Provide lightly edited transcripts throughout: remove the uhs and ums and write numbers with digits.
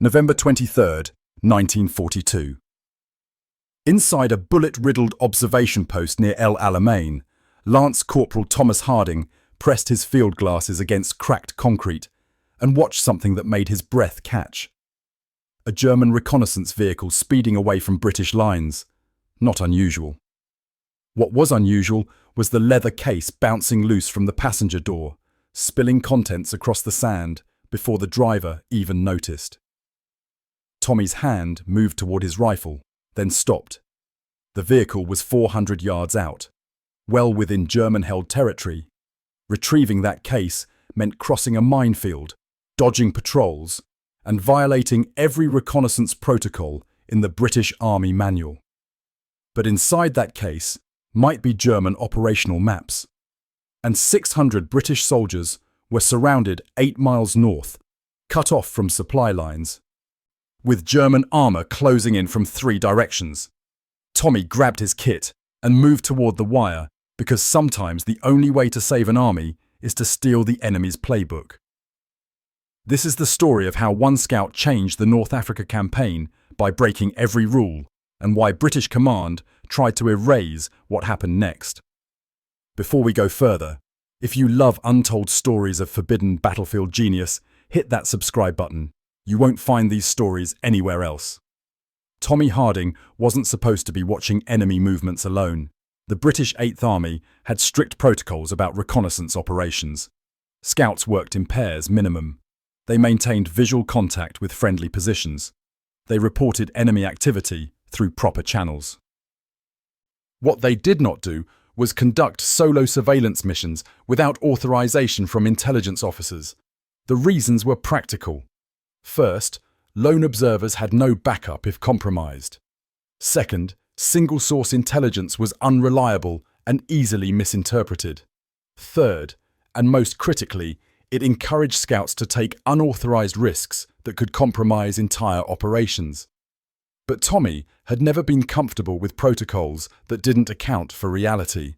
November 23rd, 1942. Inside a bullet-riddled observation post near El Alamein, Lance Corporal Thomas Harding pressed his field glasses against cracked concrete and watched something that made his breath catch. A German reconnaissance vehicle speeding away from British lines. Not unusual. What was unusual was the leather case bouncing loose from the passenger door, spilling contents across the sand before the driver even noticed. Tommy's hand moved toward his rifle, then stopped. The vehicle was 400 yards out, well within German-held territory. Retrieving that case meant crossing a minefield, dodging patrols, and violating every reconnaissance protocol in the British Army manual. But inside that case might be German operational maps, and 600 British soldiers were surrounded 8 miles north, cut off from supply lines, with German armor closing in from 3 directions. Tommy grabbed his kit and moved toward the wire because sometimes the only way to save an army is to steal the enemy's playbook. This is the story of how one scout changed the North Africa campaign by breaking every rule, and why British command tried to erase what happened next. Before we go further, if you love untold stories of forbidden battlefield genius, hit that subscribe button. You won't find these stories anywhere else. Tommy Harding wasn't supposed to be watching enemy movements alone. The British 8th Army had strict protocols about reconnaissance operations. Scouts worked in pairs minimum. They maintained visual contact with friendly positions. They reported enemy activity through proper channels. What they did not do was conduct solo surveillance missions without authorization from intelligence officers. The reasons were practical. First, lone observers had no backup if compromised. Second, single-source intelligence was unreliable and easily misinterpreted. Third, and most critically, it encouraged scouts to take unauthorized risks that could compromise entire operations. But Tommy had never been comfortable with protocols that didn't account for reality.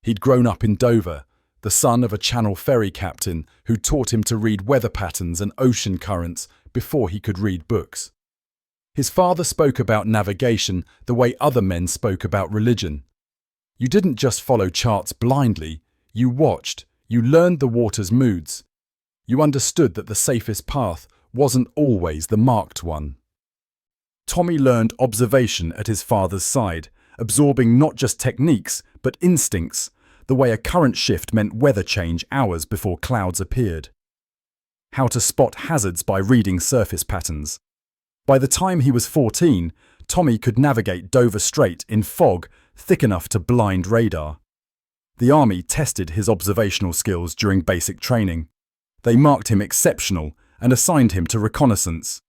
He'd grown up in Dover, the son of a Channel ferry captain who taught him to read weather patterns and ocean currents before he could read books. His father spoke about navigation the way other men spoke about religion. You didn't just follow charts blindly, you watched, you learned the water's moods. You understood that the safest path wasn't always the marked one. Tommy learned observation at his father's side, absorbing not just techniques, but instincts, the way a current shift meant weather change hours before clouds appeared. How to spot hazards by reading surface patterns. By the time he was 14, Tommy could navigate Dover Strait in fog thick enough to blind radar. The Army tested his observational skills during basic training. They marked him exceptional and assigned him to reconnaissance.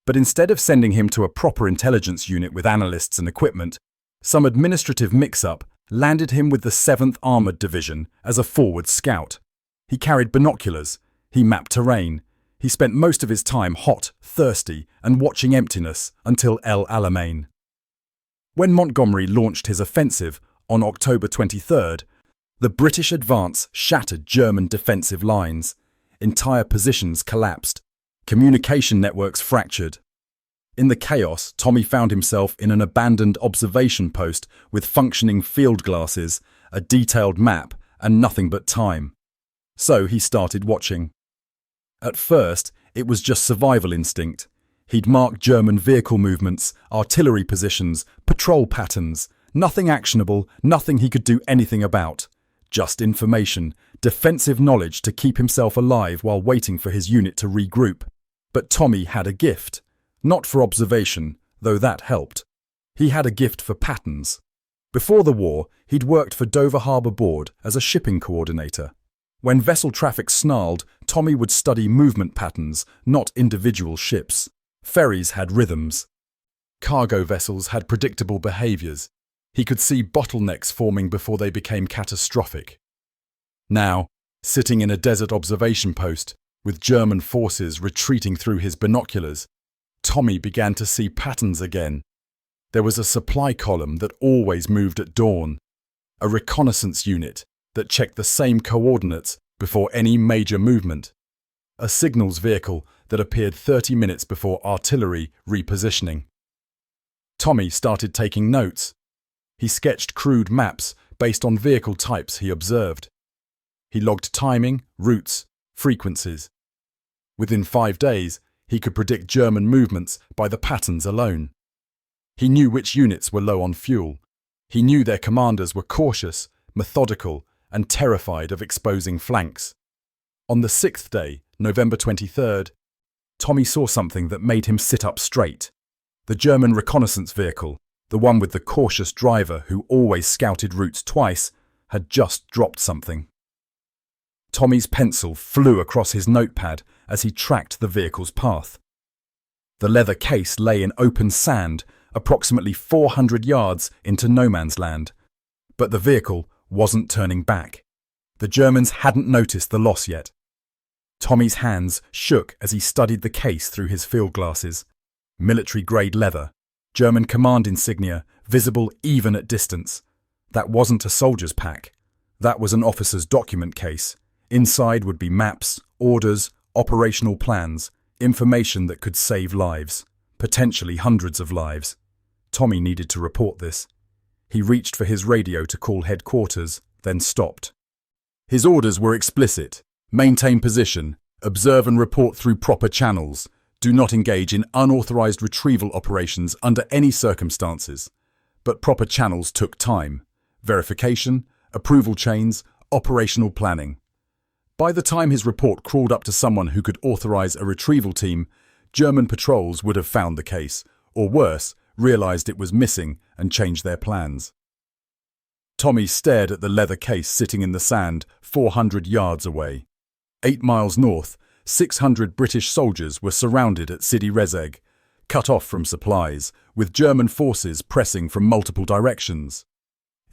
But instead of sending him to a proper intelligence unit with analysts and equipment, some administrative mix-up landed him with the 7th Armored Division as a forward scout. He carried binoculars. He mapped terrain. He spent most of his time hot, thirsty, and watching emptiness until El Alamein. When Montgomery launched his offensive on October 23rd, the British advance shattered German defensive lines. Entire positions collapsed. Communication networks fractured. In the chaos, Tommy found himself in an abandoned observation post with functioning field glasses, a detailed map, and nothing but time. So he started watching. At first, it was just survival instinct. He'd mark German vehicle movements, artillery positions, patrol patterns. Nothing actionable, nothing he could do anything about. Just information, defensive knowledge to keep himself alive while waiting for his unit to regroup. But Tommy had a gift. Not for observation, though that helped. He had a gift for patterns. Before the war, he'd worked for Dover Harbour Board as a shipping coordinator. When vessel traffic snarled, Tommy would study movement patterns, not individual ships. Ferries had rhythms. Cargo vessels had predictable behaviours. He could see bottlenecks forming before they became catastrophic. Now, sitting in a desert observation post, with German forces retreating through his binoculars, Tommy began to see patterns again. There was a supply column that always moved at dawn, a reconnaissance unit that checked the same coordinates before any major movement, a signals vehicle that appeared 30 minutes before artillery repositioning. Tommy started taking notes. He sketched crude maps based on vehicle types he observed. He logged timing, routes, frequencies. Within 5 days, he could predict German movements by the patterns alone. He knew which units were low on fuel. He knew their commanders were cautious, methodical, and terrified of exposing flanks. On the 6th day, November 23rd, Tommy saw something that made him sit up straight. The German reconnaissance vehicle, the one with the cautious driver who always scouted routes twice, had just dropped something. Tommy's pencil flew across his notepad as he tracked the vehicle's path. The leather case lay in open sand, approximately 400 yards into no man's land. But the vehicle wasn't turning back. The Germans hadn't noticed the loss yet. Tommy's hands shook as he studied the case through his field glasses. Military-grade leather, German command insignia, visible even at distance. That wasn't a soldier's pack. That was an officer's document case. Inside would be maps, orders, operational plans, information that could save lives, potentially hundreds of lives. Tommy needed to report this. He reached for his radio to call headquarters, then stopped. His orders were explicit. Maintain position, observe and report through proper channels. Do not engage in unauthorized retrieval operations under any circumstances. But proper channels took time. Verification, approval chains, operational planning. By the time his report crawled up to someone who could authorize a retrieval team, German patrols would have found the case, or worse, realized it was missing and changed their plans. Tommy stared at the leather case sitting in the sand 400 yards away. 8 miles north, 600 British soldiers were surrounded at Sidi Rezeg, cut off from supplies, with German forces pressing from multiple directions.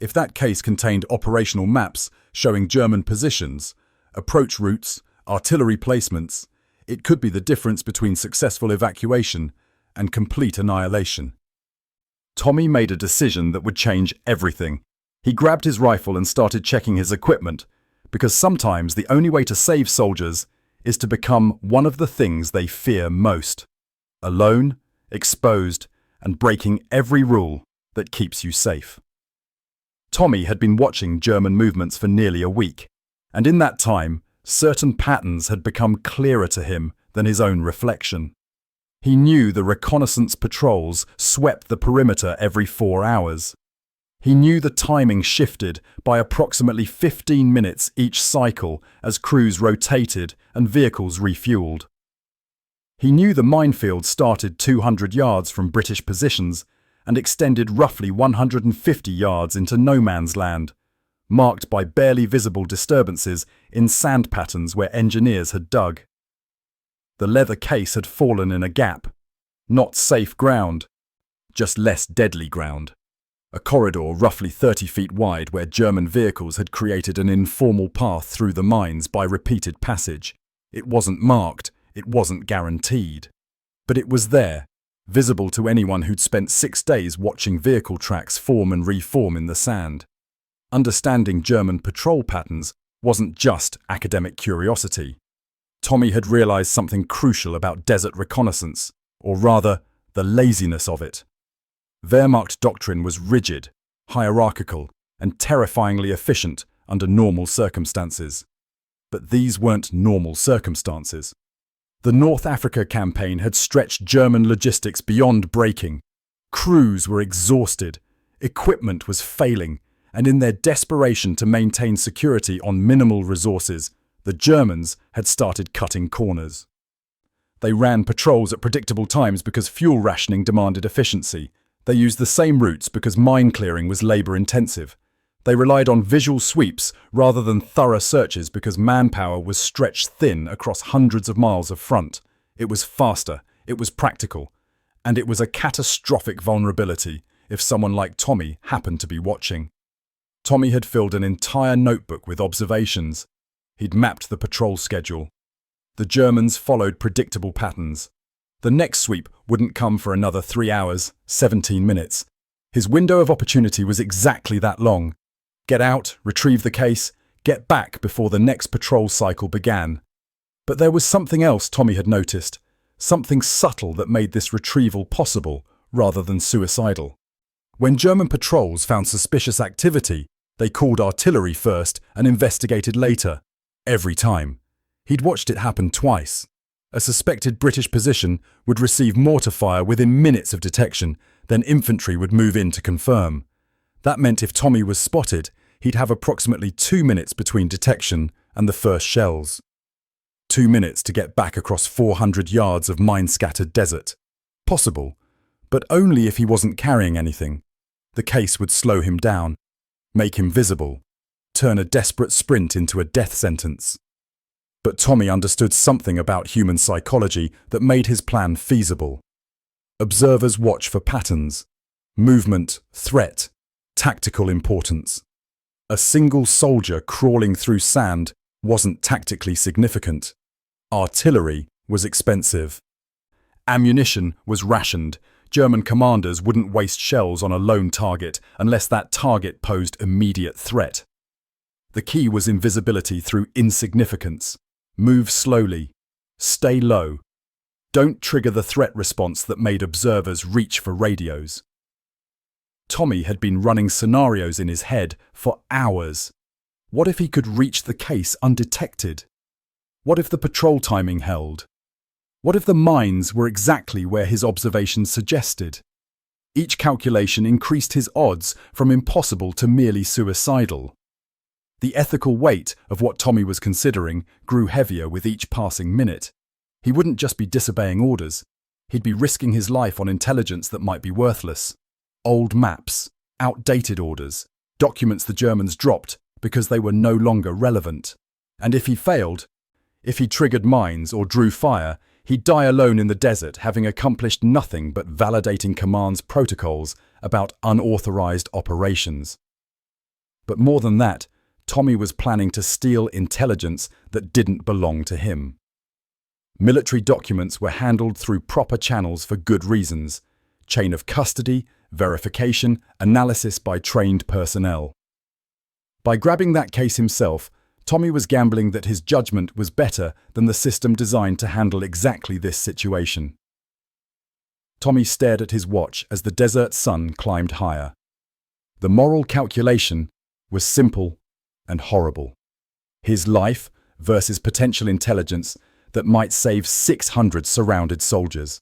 If that case contained operational maps showing German positions, approach routes, artillery placements, it could be the difference between successful evacuation and complete annihilation. Tommy made a decision that would change everything. He grabbed his rifle and started checking his equipment, because sometimes the only way to save soldiers is to become one of the things they fear most. Alone, exposed, and breaking every rule that keeps you safe. Tommy had been watching German movements for nearly a week, and in that time, certain patterns had become clearer to him than his own reflection. He knew the reconnaissance patrols swept the perimeter every 4 hours. He knew the timing shifted by approximately 15 minutes each cycle as crews rotated and vehicles refueled. He knew the minefield started 200 yards from British positions and extended roughly 150 yards into no man's land, marked by barely visible disturbances in sand patterns where engineers had dug. The leather case had fallen in a gap. Not safe ground, just less deadly ground. A corridor roughly 30 feet wide where German vehicles had created an informal path through the mines by repeated passage. It wasn't marked, it wasn't guaranteed. But it was there, visible to anyone who'd spent 6 days watching vehicle tracks form and reform in the sand. Understanding German patrol patterns wasn't just academic curiosity. Tommy had realized something crucial about desert reconnaissance, or rather, the laziness of it. Wehrmacht doctrine was rigid, hierarchical, and terrifyingly efficient under normal circumstances. But these weren't normal circumstances. The North Africa campaign had stretched German logistics beyond breaking. Crews were exhausted, equipment was failing, and in their desperation to maintain security on minimal resources, the Germans had started cutting corners. They ran patrols at predictable times because fuel rationing demanded efficiency. They used the same routes because mine clearing was labour-intensive. They relied on visual sweeps rather than thorough searches because manpower was stretched thin across hundreds of miles of front. It was faster, it was practical, and it was a catastrophic vulnerability if someone like Tommy happened to be watching. Tommy had filled an entire notebook with observations. He'd mapped the patrol schedule. The Germans followed predictable patterns. The next sweep wouldn't come for another 3 hours, 17 minutes. His window of opportunity was exactly that long. Get out, retrieve the case, get back before the next patrol cycle began. But there was something else Tommy had noticed, something subtle that made this retrieval possible rather than suicidal. When German patrols found suspicious activity, they called artillery first and investigated later. Every time. He'd watched it happen twice. A suspected British position would receive mortar fire within minutes of detection, then infantry would move in to confirm. That meant if Tommy was spotted, he'd have approximately 2 minutes between detection and the first shells. 2 minutes to get back across 400 yards of mine-scattered desert. Possible, but only if he wasn't carrying anything. The case would slow him down, make him visible, turn a desperate sprint into a death sentence. But Tommy understood something about human psychology that made his plan feasible. Observers watch for patterns, movement, threat, tactical importance. A single soldier crawling through sand wasn't tactically significant. Artillery was expensive. Ammunition was rationed. German commanders wouldn't waste shells on a lone target unless that target posed immediate threat. The key was invisibility through insignificance. Move slowly. Stay low. Don't trigger the threat response that made observers reach for radios. Tommy had been running scenarios in his head for hours. What if he could reach the case undetected? What if the patrol timing held? What if the mines were exactly where his observations suggested? Each calculation increased his odds from impossible to merely suicidal. The ethical weight of what Tommy was considering grew heavier with each passing minute. He wouldn't just be disobeying orders. He'd be risking his life on intelligence that might be worthless. Old maps, outdated orders, documents the Germans dropped because they were no longer relevant. And if he failed, if he triggered mines or drew fire, he'd die alone in the desert, having accomplished nothing but validating command's protocols about unauthorized operations. But more than that, Tommy was planning to steal intelligence that didn't belong to him. Military documents were handled through proper channels for good reasons: chain of custody, verification, analysis by trained personnel. By grabbing that case himself, Tommy was gambling that his judgment was better than the system designed to handle exactly this situation. Tommy stared at his watch as the desert sun climbed higher. The moral calculation was simple and horrible. His life versus potential intelligence that might save 600 surrounded soldiers.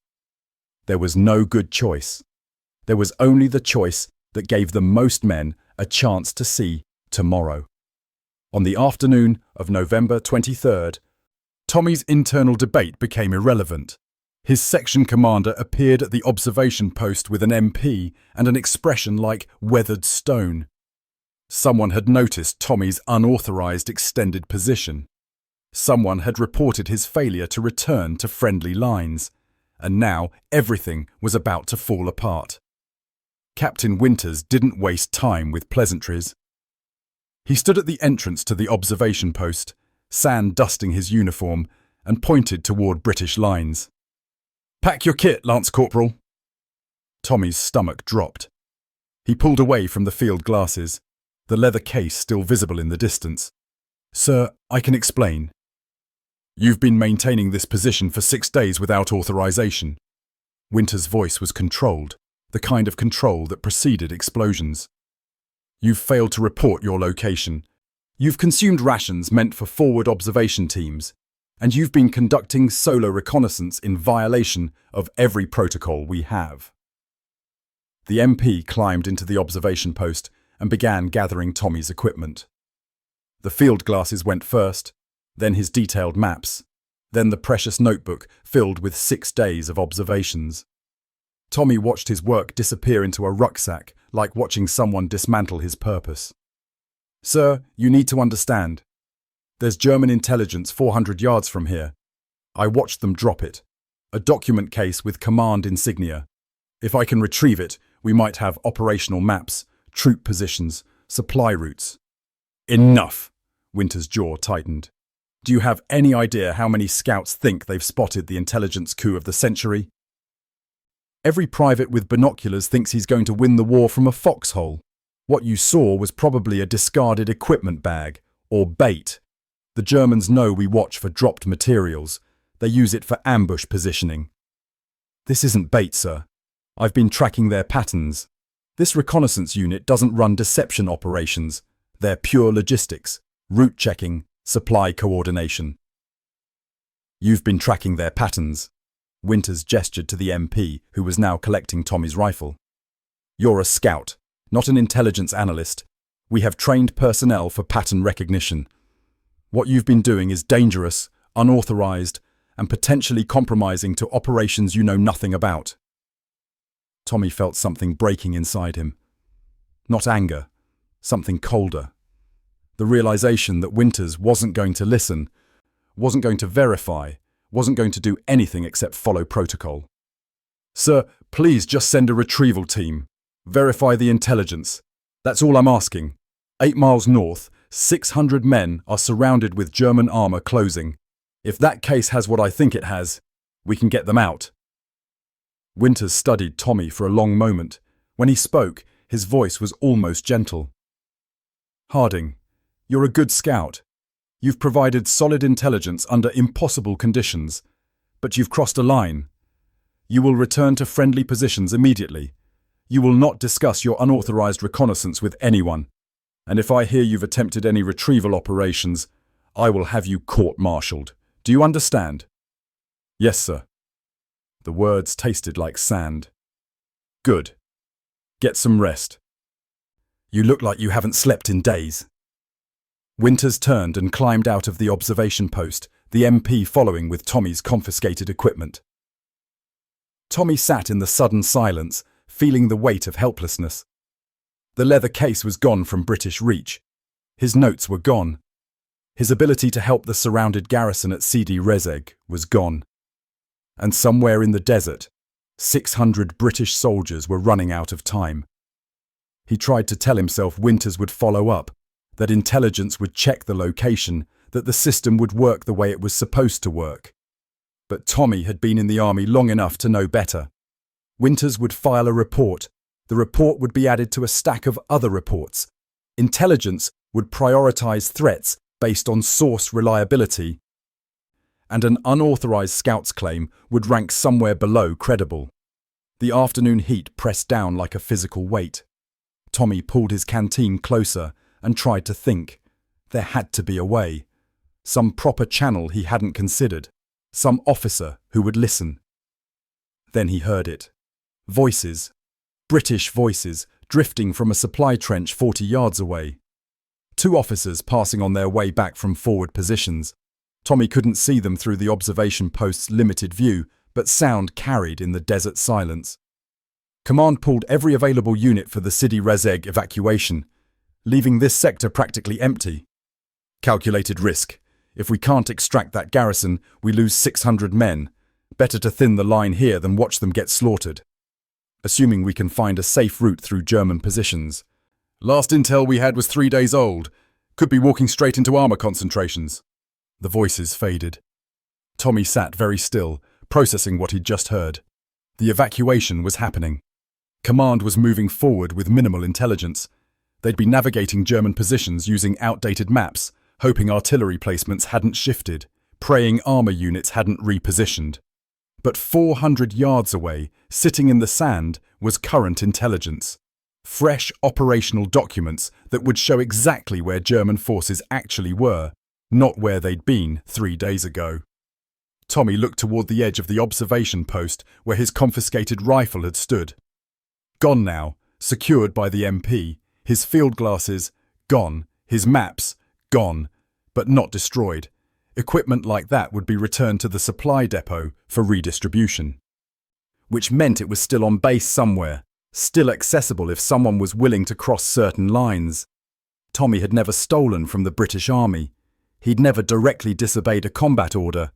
There was no good choice. There was only the choice that gave the most men a chance to see tomorrow. On the afternoon of November 23rd, Tommy's internal debate became irrelevant. His section commander appeared at the observation post with an MP and an expression like weathered stone. Someone had noticed Tommy's unauthorized extended position. Someone had reported his failure to return to friendly lines, and now everything was about to fall apart. Captain Winters didn't waste time with pleasantries. He stood at the entrance to the observation post, sand dusting his uniform, and pointed toward British lines. "Pack your kit, Lance Corporal." Tommy's stomach dropped. He pulled away from the field glasses, the leather case still visible in the distance. "Sir, I can explain. You've been maintaining this position for 6 days without authorization." Winter's voice was controlled, the kind of control that preceded explosions. "You've failed to report your location. You've consumed rations meant for forward observation teams, and you've been conducting solo reconnaissance in violation of every protocol we have." The MP climbed into the observation post and began gathering Tommy's equipment. The field glasses went first, then his detailed maps, then the precious notebook filled with 6 days of observations. Tommy watched his work disappear into a rucksack, like watching someone dismantle his purpose. "Sir, you need to understand. There's German intelligence 400 yards from here. I watched them drop it. A document case with command insignia. If I can retrieve it, we might have operational maps, troop positions, supply routes." "Enough!" Winter's jaw tightened. "Do you have any idea how many scouts think they've spotted the intelligence coup of the century? Every private with binoculars thinks he's going to win the war from a foxhole. What you saw was probably a discarded equipment bag, or bait. The Germans know we watch for dropped materials. They use it for ambush positioning. This isn't bait, sir. I've been tracking their patterns. This reconnaissance unit doesn't run deception operations. They're pure logistics, route checking, supply coordination. You've been tracking their patterns. Winters gestured to the MP, who was now collecting Tommy's rifle. You're a scout, not an intelligence analyst. We have trained personnel for pattern recognition. What you've been doing is dangerous, unauthorized, and potentially compromising to operations you know nothing about. Tommy felt something breaking inside him. Not anger, something colder. The realization that Winters wasn't going to listen, wasn't going to verify, wasn't going to do anything except follow protocol. Sir, please just send a retrieval team. Verify the intelligence. That's all I'm asking. 8 miles north, 600 men are surrounded with German armor closing. If that case has what I think it has, we can get them out. Winters studied Tommy for a long moment. When he spoke, his voice was almost gentle. Harding, you're a good scout. You've provided solid intelligence under impossible conditions, but you've crossed a line. You will return to friendly positions immediately. You will not discuss your unauthorized reconnaissance with anyone. And if I hear you've attempted any retrieval operations, I will have you court-martialed. Do you understand? Yes, sir. The words tasted like sand. Good. Get some rest. You look like you haven't slept in days. Winters turned and climbed out of the observation post, the MP following with Tommy's confiscated equipment. Tommy sat in the sudden silence, feeling the weight of helplessness. The leather case was gone from British reach. His notes were gone. His ability to help the surrounded garrison at Sidi Rezeg was gone. And somewhere in the desert, 600 British soldiers were running out of time. He tried to tell himself Winters would follow up, that intelligence would check the location, that the system would work the way it was supposed to work. But Tommy had been in the army long enough to know better. Winters would file a report. The report would be added to a stack of other reports. Intelligence would prioritize threats based on source reliability, and an unauthorized scout's claim would rank somewhere below credible. The afternoon heat pressed down like a physical weight. Tommy pulled his canteen closer and tried to think. There had to be a way. Some proper channel he hadn't considered. Some officer who would listen. Then he heard it. Voices. British voices, drifting from a supply trench 40 yards away. 2 officers passing on their way back from forward positions. Tommy couldn't see them through the observation post's limited view, but sound carried in the desert silence. Command pulled every available unit for the Sidi Rezeg evacuation, leaving this sector practically empty. Calculated risk. If we can't extract that garrison, we lose 600 men. Better to thin the line here than watch them get slaughtered. Assuming we can find a safe route through German positions. Last intel we had was 3 days old. Could be walking straight into armor concentrations. The voices faded. Tommy sat very still, processing what he'd just heard. The evacuation was happening. Command was moving forward with minimal intelligence. They'd be navigating German positions using outdated maps, hoping artillery placements hadn't shifted, praying armor units hadn't repositioned. But 400 yards away, sitting in the sand, was current intelligence. Fresh operational documents that would show exactly where German forces actually were, not where they'd been 3 days ago. Tommy looked toward the edge of the observation post where his confiscated rifle had stood. Gone now, secured by the MP, his field glasses, gone, his maps, gone, but not destroyed. Equipment like that would be returned to the supply depot for redistribution. Which meant it was still on base somewhere, still accessible if someone was willing to cross certain lines. Tommy had never stolen from the British Army. He'd never directly disobeyed a combat order.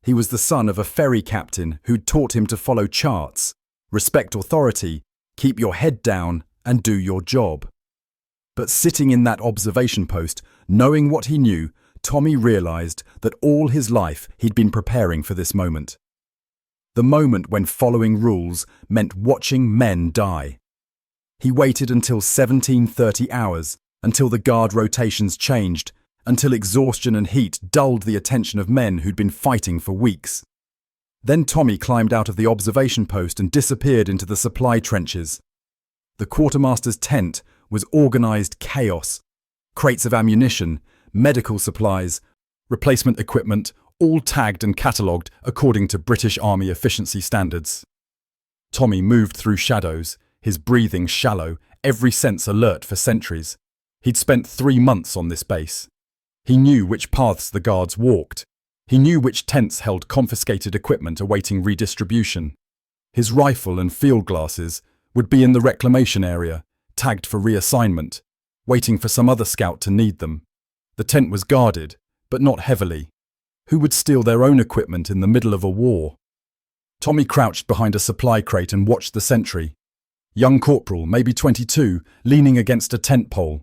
He was the son of a ferry captain who'd taught him to follow charts, respect authority, keep your head down, and do your job. But sitting in that observation post, knowing what he knew, Tommy realized that all his life he'd been preparing for this moment. The moment when following rules meant watching men die. He waited until 17:30 hours, until the guard rotations changed, until exhaustion and heat dulled the attention of men who'd been fighting for weeks. Then Tommy climbed out of the observation post and disappeared into the supply trenches. The quartermaster's tent was organised chaos. Crates of ammunition, medical supplies, replacement equipment, all tagged and catalogued according to British Army efficiency standards. Tommy moved through shadows, his breathing shallow, every sense alert for sentries. He'd spent 3 months on this base. He knew which paths the guards walked. He knew which tents held confiscated equipment awaiting redistribution. His rifle and field glasses would be in the reclamation area, tagged for reassignment, waiting for some other scout to need them. The tent was guarded, but not heavily. Who would steal their own equipment in the middle of a war? Tommy crouched behind a supply crate and watched the sentry. Young corporal, maybe 22, leaning against a tent pole.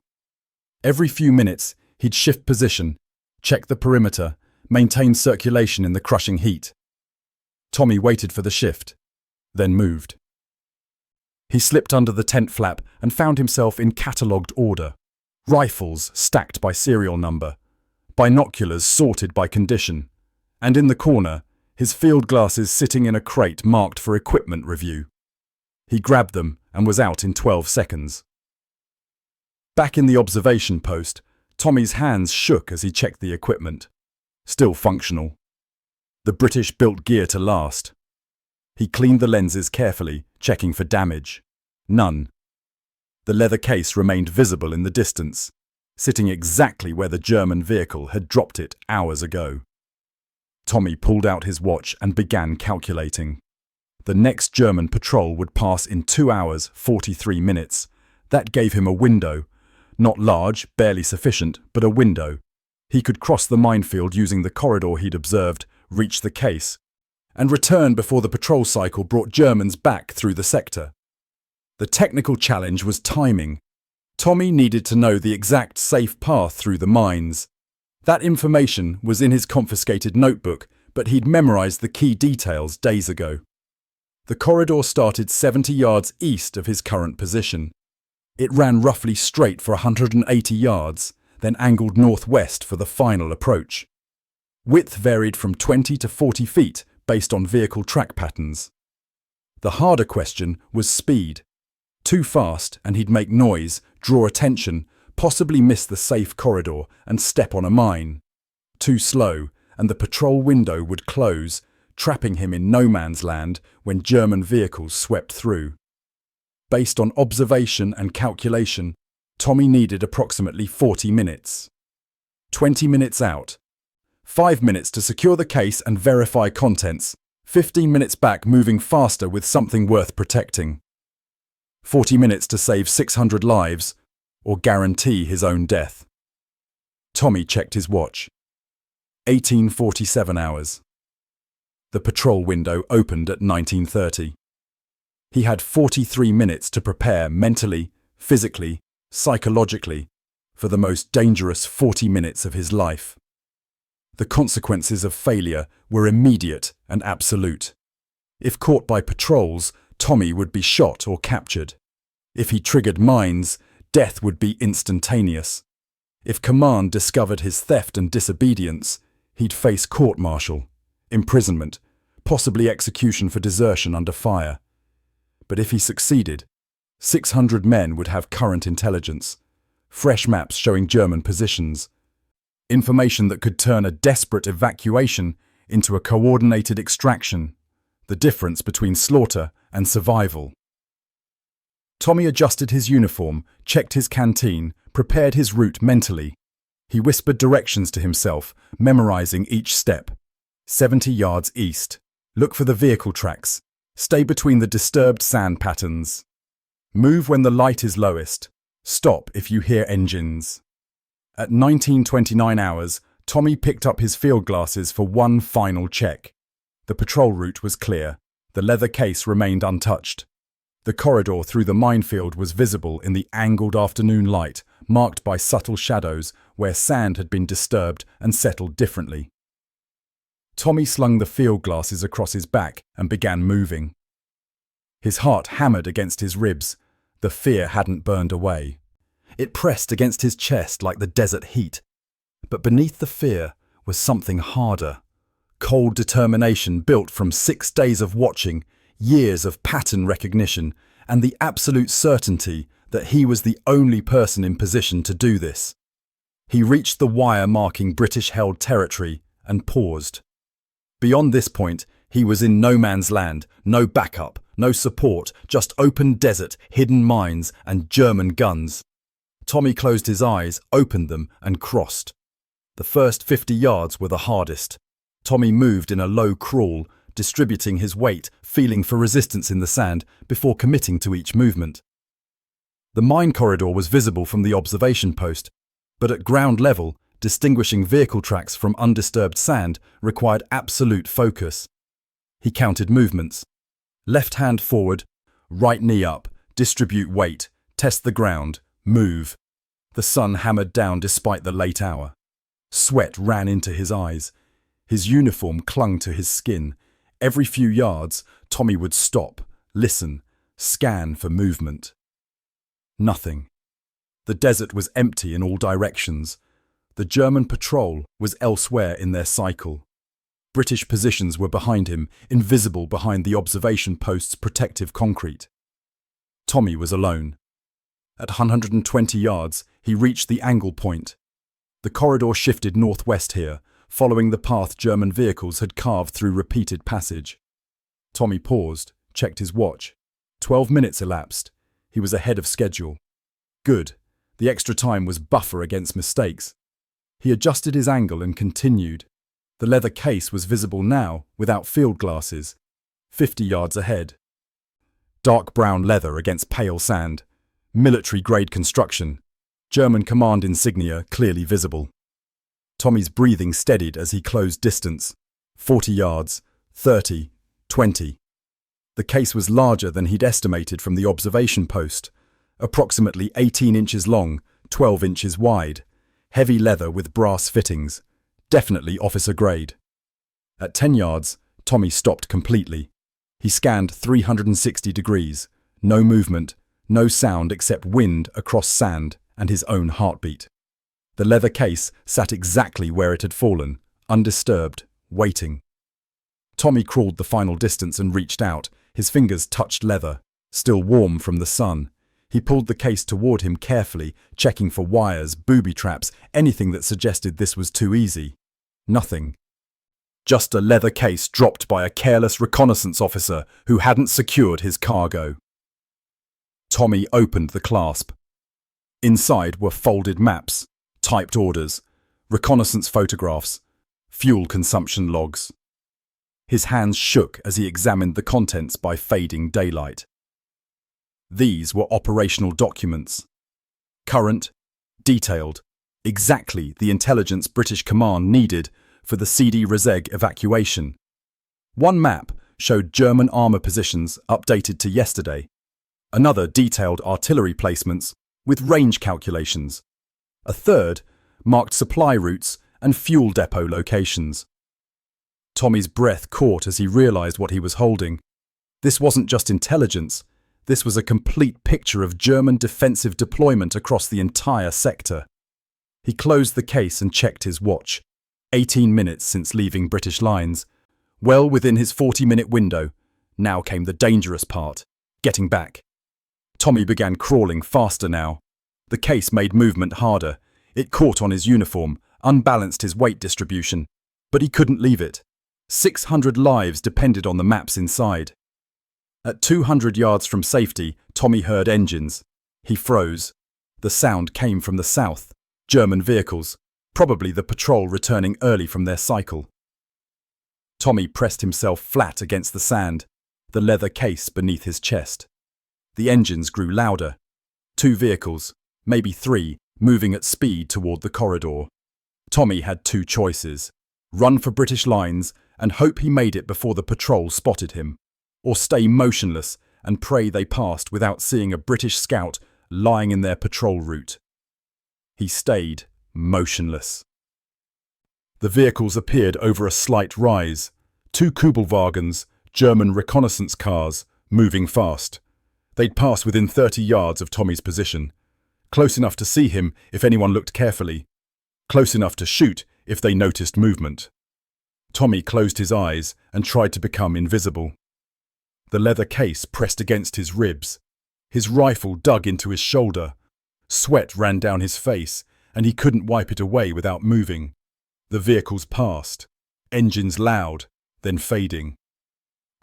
Every few minutes, he'd shift position, check the perimeter, maintain circulation in the crushing heat. Tommy waited for the shift, then moved. He slipped under the tent flap and found himself in catalogued order. Rifles stacked by serial number, binoculars sorted by condition, and in the corner, his field glasses sitting in a crate marked for equipment review. He grabbed them and was out in 12 seconds. Back in the observation post, Tommy's hands shook as he checked the equipment. Still functional. The British built gear to last. He cleaned the lenses carefully, checking for damage. None. The leather case remained visible in the distance, sitting exactly where the German vehicle had dropped it hours ago. Tommy pulled out his watch and began calculating. The next German patrol would pass in 2 hours, 43 minutes. That gave him a window. Not large, barely sufficient, but a window. He could cross the minefield using the corridor he'd observed, reach the case, and return before the patrol cycle brought Germans back through the sector. The technical challenge was timing. Tommy needed to know the exact safe path through the mines. That information was in his confiscated notebook, but he'd memorized the key details days ago. The corridor started 70 yards east of his current position. It ran roughly straight for 180 yards, then angled northwest for the final approach. Width varied from 20 to 40 feet based on vehicle track patterns. The harder question was speed. Too fast and he'd make noise, draw attention, possibly miss the safe corridor and step on a mine. Too slow and the patrol window would close, trapping him in no man's land when German vehicles swept through. Based on observation and calculation, Tommy needed approximately 40 minutes. 20 minutes out. 5 minutes to secure the case and verify contents. 15 minutes back moving faster with something worth protecting. 40 minutes to save 600 lives or guarantee his own death. Tommy checked his watch. 1847 hours. The patrol window opened at 1930. He had 43 minutes to prepare mentally, physically, psychologically for the most dangerous 40 minutes of his life. The consequences of failure were immediate and absolute. If caught by patrols, Tommy would be shot or captured. If he triggered mines, death would be instantaneous. If command discovered his theft and disobedience, he'd face court-martial, imprisonment, possibly execution for desertion under fire. But if he succeeded, 600 men would have current intelligence, fresh maps showing German positions, information that could turn a desperate evacuation into a coordinated extraction, the difference between slaughter and survival. Tommy adjusted his uniform, checked his canteen, prepared his route mentally. He whispered directions to himself, memorizing each step. 70 yards east. Look for the vehicle tracks. Stay between the disturbed sand patterns. Move when the light is lowest. Stop if you hear engines. At 1929 hours, Tommy picked up his field glasses for one final check. The patrol route was clear. The leather case remained untouched. The corridor through the minefield was visible in the angled afternoon light, marked by subtle shadows where sand had been disturbed and settled differently. Tommy slung the field glasses across his back and began moving. His heart hammered against his ribs. The fear hadn't burned away. It pressed against his chest like the desert heat. But beneath the fear was something harder. Cold determination built from 6 days of watching, years of pattern recognition, and the absolute certainty that he was the only person in position to do this. He reached the wire marking British-held territory and paused. Beyond this point, he was in no man's land, no backup, no support, just open desert, hidden mines, and German guns. Tommy closed his eyes, opened them, and crossed. The first 50 yards were the hardest. Tommy moved in a low crawl, distributing his weight, feeling for resistance in the sand before committing to each movement. The mine corridor was visible from the observation post, but at ground level, distinguishing vehicle tracks from undisturbed sand required absolute focus. He counted movements. Left hand forward, right knee up, distribute weight, test the ground, move. The sun hammered down despite the late hour. Sweat ran into his eyes. His uniform clung to his skin. Every few yards, Tommy would stop, listen, scan for movement. Nothing. The desert was empty in all directions. The German patrol was elsewhere in their cycle. British positions were behind him, invisible behind the observation post's protective concrete. Tommy was alone. At 120 yards, he reached the angle point. The corridor shifted northwest here, following the path German vehicles had carved through repeated passage. Tommy paused, checked his watch. 12 minutes elapsed. He was ahead of schedule. Good. The extra time was buffer against mistakes. He adjusted his angle and continued. The leather case was visible now, without field glasses. 50 yards ahead. Dark brown leather against pale sand. Military-grade construction. German command insignia clearly visible. Tommy's breathing steadied as he closed distance. 40 yards, 30, 20. The case was larger than he'd estimated from the observation post. Approximately 18 inches long, 12 inches wide. Heavy leather with brass fittings. Definitely officer grade. At 10 yards, Tommy stopped completely. He scanned 360 degrees. No movement, no sound except wind across sand and his own heartbeat. The leather case sat exactly where it had fallen, undisturbed, waiting. Tommy crawled the final distance and reached out. His fingers touched leather, still warm from the sun. He pulled the case toward him carefully, checking for wires, booby traps, anything that suggested this was too easy. Nothing. Just a leather case dropped by a careless reconnaissance officer who hadn't secured his cargo. Tommy opened the clasp. Inside were folded maps, typed orders, reconnaissance photographs, fuel consumption logs. His hands shook as he examined the contents by fading daylight. These were operational documents. Current, detailed, exactly the intelligence British command needed for the Sidi Rezegh evacuation. One map showed German armour positions updated to yesterday. Another detailed artillery placements with range calculations. A third marked supply routes and fuel depot locations. Tommy's breath caught as he realised what he was holding. This wasn't just intelligence. This was a complete picture of German defensive deployment across the entire sector. He closed the case and checked his watch. 18 minutes since leaving British lines. Well within his 40-minute window. Now came the dangerous part, getting back. Tommy began crawling faster now. The case made movement harder. It caught on his uniform, unbalanced his weight distribution. But he couldn't leave it. 600 lives depended on the maps inside. At 200 yards from safety, Tommy heard engines. He froze. The sound came from the south. German vehicles. Probably the patrol returning early from their cycle. Tommy pressed himself flat against the sand, the leather case beneath his chest. The engines grew louder. 2 vehicles, maybe 3, moving at speed toward the corridor. Tommy had 2 choices. Run for British lines and hope he made it before the patrol spotted him, or stay motionless and pray they passed without seeing a British scout lying in their patrol route. He stayed motionless. The vehicles appeared over a slight rise. 2 Kubelwagens, German reconnaissance cars, moving fast. They'd pass within 30 yards of Tommy's position, close enough to see him if anyone looked carefully. close enough to shoot if they noticed movement. Tommy closed his eyes and tried to become invisible. The leather case pressed against his ribs. His rifle dug into his shoulder. Sweat ran down his face, and he couldn't wipe it away without moving. The vehicles passed, engines loud, then fading.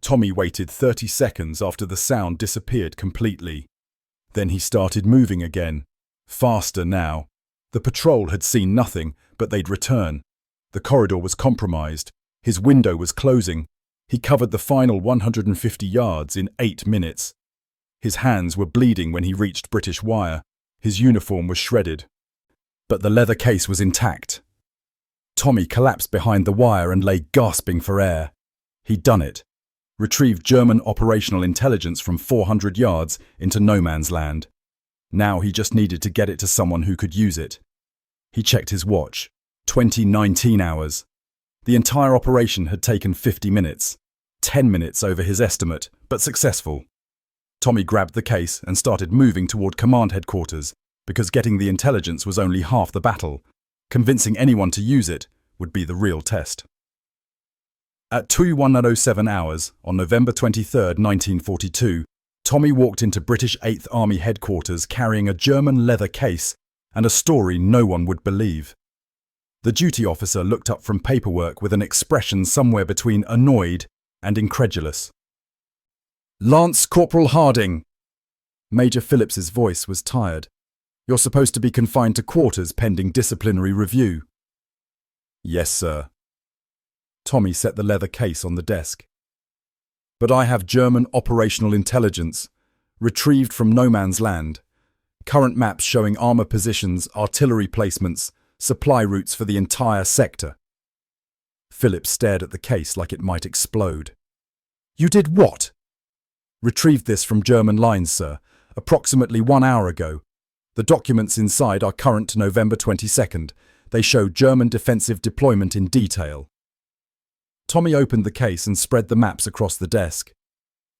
Tommy waited 30 seconds after the sound disappeared completely. Then he started moving again, faster now. The patrol had seen nothing, but they'd return. The corridor was compromised. His window was closing. He covered the final 150 yards in 8 minutes. His hands were bleeding when he reached British wire. His uniform was shredded. But the leather case was intact. Tommy collapsed behind the wire and lay gasping for air. He'd done it. Retrieved German operational intelligence from 400 yards into no man's land. Now he just needed to get it to someone who could use it. He checked his watch. 19 hours. The entire operation had taken 50 minutes. 10 minutes over his estimate, but successful. Tommy grabbed the case and started moving toward command headquarters, because getting the intelligence was only half the battle. Convincing anyone to use it would be the real test. At 21:07 hours, on November 23, 1942, Tommy walked into British 8th Army headquarters carrying a German leather case and a story no one would believe. The duty officer looked up from paperwork with an expression somewhere between annoyed and incredulous. "Lance Corporal Harding!" Major Phillips's voice was tired. "You're supposed to be confined to quarters pending disciplinary review." "Yes, sir." Tommy set the leather case on the desk. "But I have German operational intelligence, retrieved from no man's land. Current maps showing armor positions, artillery placements, supply routes for the entire sector." Phillips stared at the case like it might explode. "You did what?" "Retrieved this from German lines, sir, approximately 1 hour ago. The documents inside are current to November 22nd. They show German defensive deployment in detail." Tommy opened the case and spread the maps across the desk.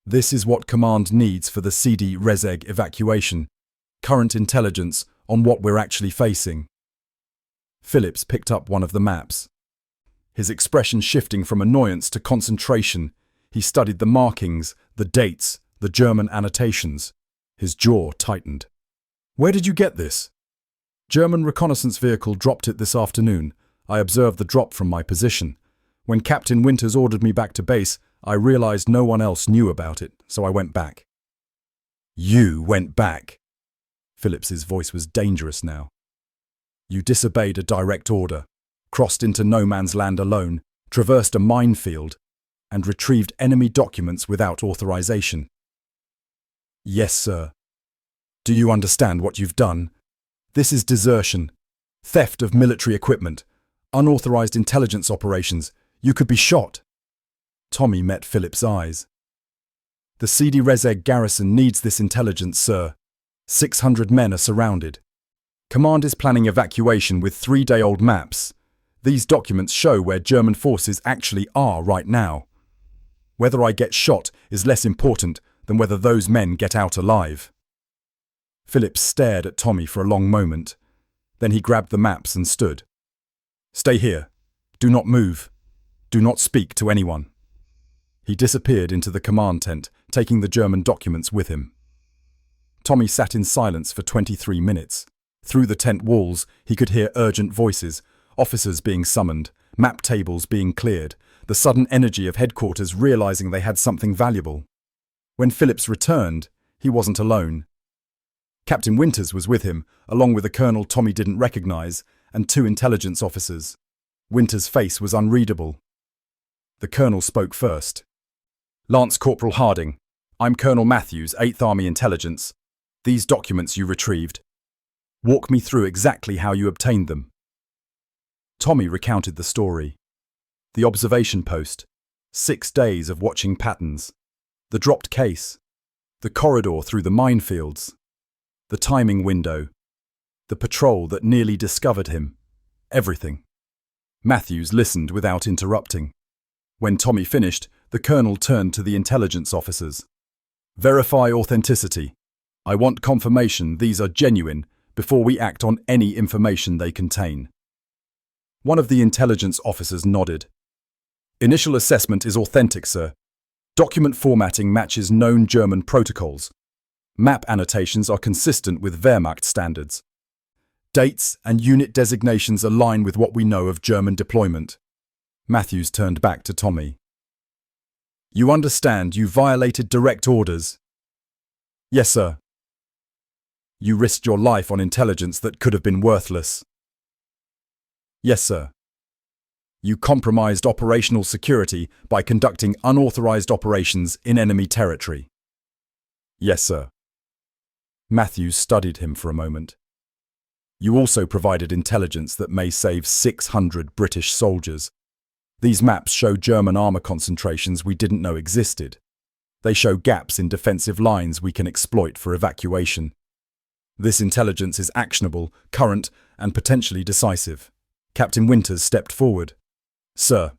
"This is what command needs for the CD Reseg evacuation. Current intelligence on what we're actually facing." Phillips picked up one of the maps. His expression shifting from annoyance to concentration, he studied the markings, the dates, the German annotations. His jaw tightened. "Where did you get this?" "German reconnaissance vehicle dropped it this afternoon. I observed the drop from my position. When Captain Winters ordered me back to base, I realized no one else knew about it, so I went back." "You went back?" Phillips's voice was dangerous now. "You disobeyed a direct order, crossed into no man's land alone, traversed a minefield, and retrieved enemy documents without authorization." "Yes, sir." "Do you understand what you've done? This is desertion, theft of military equipment, unauthorized intelligence operations. You could be shot." Tommy met Phillips' eyes. "The CD Reseg garrison needs this intelligence, sir. 600 men are surrounded. Command is planning evacuation with 3-day-old maps. These documents show where German forces actually are right now. Whether I get shot is less important than whether those men get out alive." Phillips stared at Tommy for a long moment. Then he grabbed the maps and stood. "Stay here. Do not move. Do not speak to anyone." He disappeared into the command tent, taking the German documents with him. Tommy sat in silence for 23 minutes. Through the tent walls, he could hear urgent voices, officers being summoned, map tables being cleared, the sudden energy of headquarters realizing they had something valuable. When Phillips returned, he wasn't alone. Captain Winters was with him, along with a colonel Tommy didn't recognize, and 2 intelligence officers. Winters' face was unreadable. The colonel spoke first. "Lance Corporal Harding, I'm Colonel Matthews, 8th Army Intelligence. These documents you retrieved. Walk me through exactly how you obtained them." Tommy recounted the story. The observation post, 6 days of watching patterns, the dropped case, the corridor through the minefields, the timing window, the patrol that nearly discovered him. Everything. Matthews listened without interrupting. When Tommy finished, the colonel turned to the intelligence officers. "Verify authenticity. I want confirmation these are genuine before we act on any information they contain." One of the intelligence officers nodded. Initial assessment is authentic, sir. Document formatting matches known German protocols. Map annotations are consistent with Wehrmacht standards. Dates and unit designations align with what we know of German deployment. Matthews turned back to Tommy. You understand you violated direct orders? Yes, sir. You risked your life on intelligence that could have been worthless. Yes, sir. You compromised operational security by conducting unauthorized operations in enemy territory. Yes, sir. Matthews studied him for a moment. You also provided intelligence that may save 600 British soldiers. These maps show German armor concentrations we didn't know existed. They show gaps in defensive lines we can exploit for evacuation. This intelligence is actionable, current, and potentially decisive. Captain Winters stepped forward. Sir,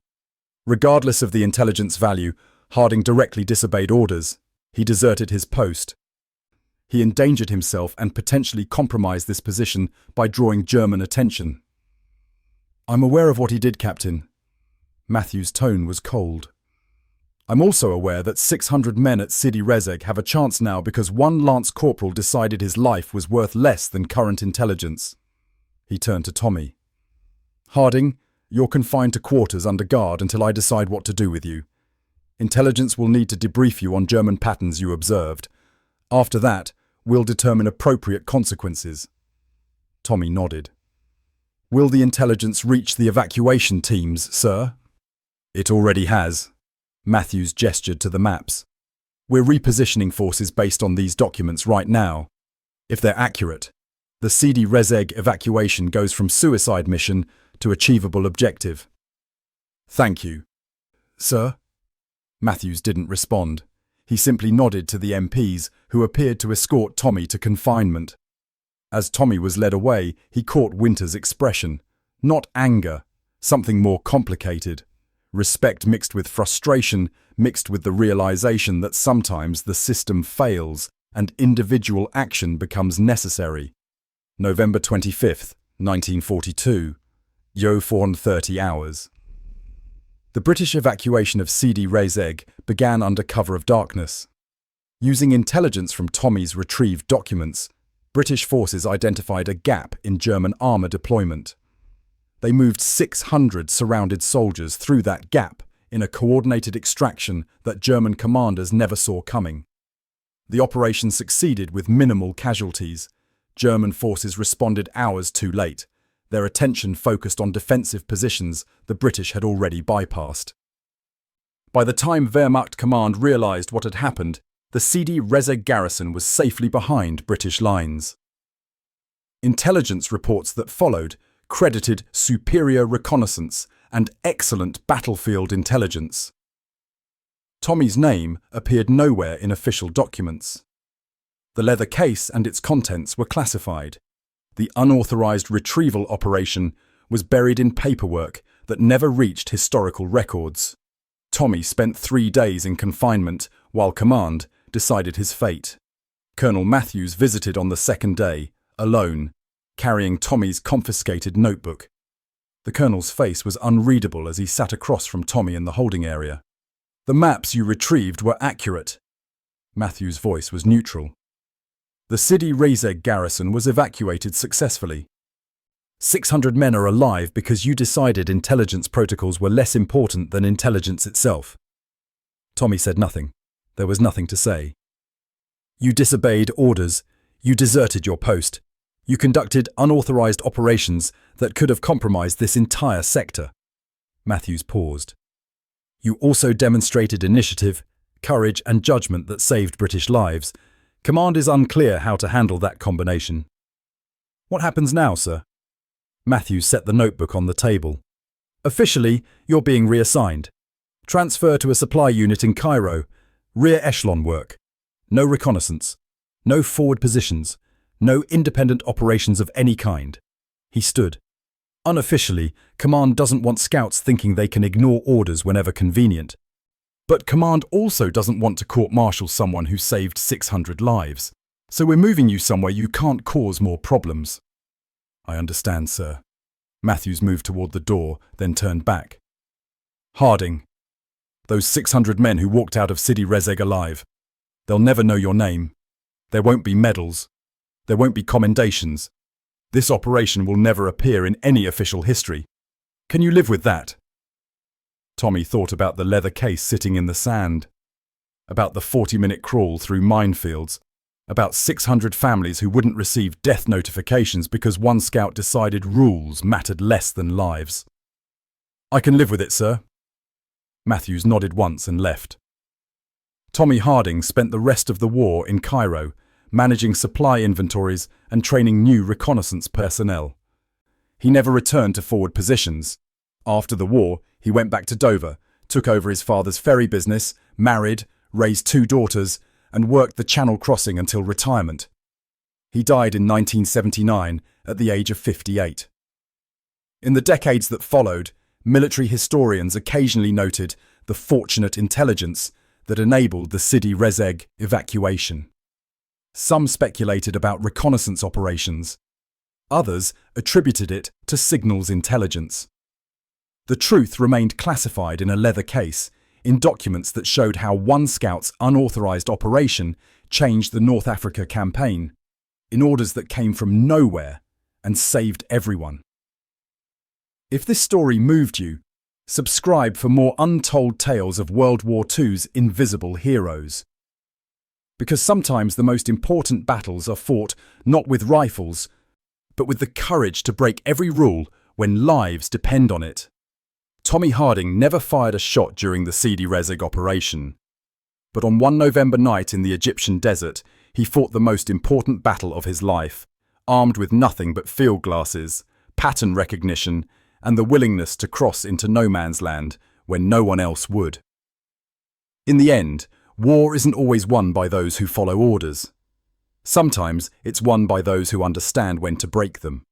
regardless of the intelligence value, Harding directly disobeyed orders. He deserted his post. He endangered himself and potentially compromised this position by drawing German attention. I'm aware of what he did, Captain. Matthews' tone was cold. I'm also aware that 600 men at Sidi Rezeg have a chance now because one lance corporal decided his life was worth less than current intelligence. He turned to Tommy. Harding, you're confined to quarters under guard until I decide what to do with you. Intelligence will need to debrief you on German patterns you observed. After that, we'll determine appropriate consequences. Tommy nodded. Will the intelligence reach the evacuation teams, sir? It already has. Matthews gestured to the maps. We're repositioning forces based on these documents right now. If they're accurate, the Sidi Rezeg evacuation goes from suicide mission to achievable objective. Thank you. Sir? Matthews didn't respond. He simply nodded to the MPs, who appeared to escort Tommy to confinement. As Tommy was led away, he caught Winter's expression. Not anger, something more complicated. Respect mixed with frustration, mixed with the realization that sometimes the system fails and individual action becomes necessary. November 25th, 1942. 4:30 hours. The British evacuation of Sidi Rezeg began under cover of darkness. Using intelligence from Tommy's retrieved documents, British forces identified a gap in German armour deployment. They moved 600 surrounded soldiers through that gap in a coordinated extraction that German commanders never saw coming. The operation succeeded with minimal casualties. German forces responded hours too late. Their attention focused on defensive positions the British had already bypassed. By the time Wehrmacht command realized what had happened, the Sidi Rezeg garrison was safely behind British lines. Intelligence reports that followed credited superior reconnaissance and excellent battlefield intelligence. Tommy's name appeared nowhere in official documents. The leather case and its contents were classified. The unauthorized retrieval operation was buried in paperwork that never reached historical records. Tommy spent 3 days in confinement while command decided his fate. Colonel Matthews visited on the second day, alone, carrying Tommy's confiscated notebook. The colonel's face was unreadable as he sat across from Tommy in the holding area. The maps you retrieved were accurate. Matthews' voice was neutral. The Sidi Rezeg garrison was evacuated successfully. 600 men are alive because you decided intelligence protocols were less important than intelligence itself. Tommy said nothing. There was nothing to say. You disobeyed orders. You deserted your post. You conducted unauthorized operations that could have compromised this entire sector. Matthews paused. You also demonstrated initiative, courage and judgment that saved British lives. Command is unclear how to handle that combination. What happens now, sir? Matthews set the notebook on the table. Officially, you're being reassigned. Transfer to a supply unit in Cairo. Rear echelon work. No reconnaissance. No forward positions. No independent operations of any kind. He stood. Unofficially, Command doesn't want scouts thinking they can ignore orders whenever convenient. But Command also doesn't want to court-martial someone who saved 600 lives. So we're moving you somewhere you can't cause more problems. I understand, sir. Matthews moved toward the door, then turned back. Harding, those 600 men who walked out of Sidi Rezeg alive, they'll never know your name. There won't be medals. There won't be commendations. This operation will never appear in any official history. Can you live with that? Tommy thought about the leather case sitting in the sand, about the 40-minute crawl through minefields, about 600 families who wouldn't receive death notifications because one scout decided rules mattered less than lives. I can live with it, sir. Matthews nodded once and left. Tommy Harding spent the rest of the war in Cairo, managing supply inventories and training new reconnaissance personnel. He never returned to forward positions. After the war, he went back to Dover, took over his father's ferry business, married, raised 2 daughters, and worked the Channel crossing until retirement. He died in 1979 at the age of 58. In the decades that followed, military historians occasionally noted the fortunate intelligence that enabled the Sidi Rezeg evacuation. Some speculated about reconnaissance operations. Others attributed it to signals intelligence. The truth remained classified in a leather case, in documents that showed how one scout's unauthorized operation changed the North Africa campaign, in orders that came from nowhere and saved everyone. If this story moved you, subscribe for more untold tales of World War II's invisible heroes. Because sometimes the most important battles are fought not with rifles, but with the courage to break every rule when lives depend on it. Tommy Harding never fired a shot during the Sidi Rezeg operation. But on one November night in the Egyptian desert, he fought the most important battle of his life, armed with nothing but field glasses, pattern recognition, and the willingness to cross into no man's land when no one else would. In the end, war isn't always won by those who follow orders. Sometimes it's won by those who understand when to break them.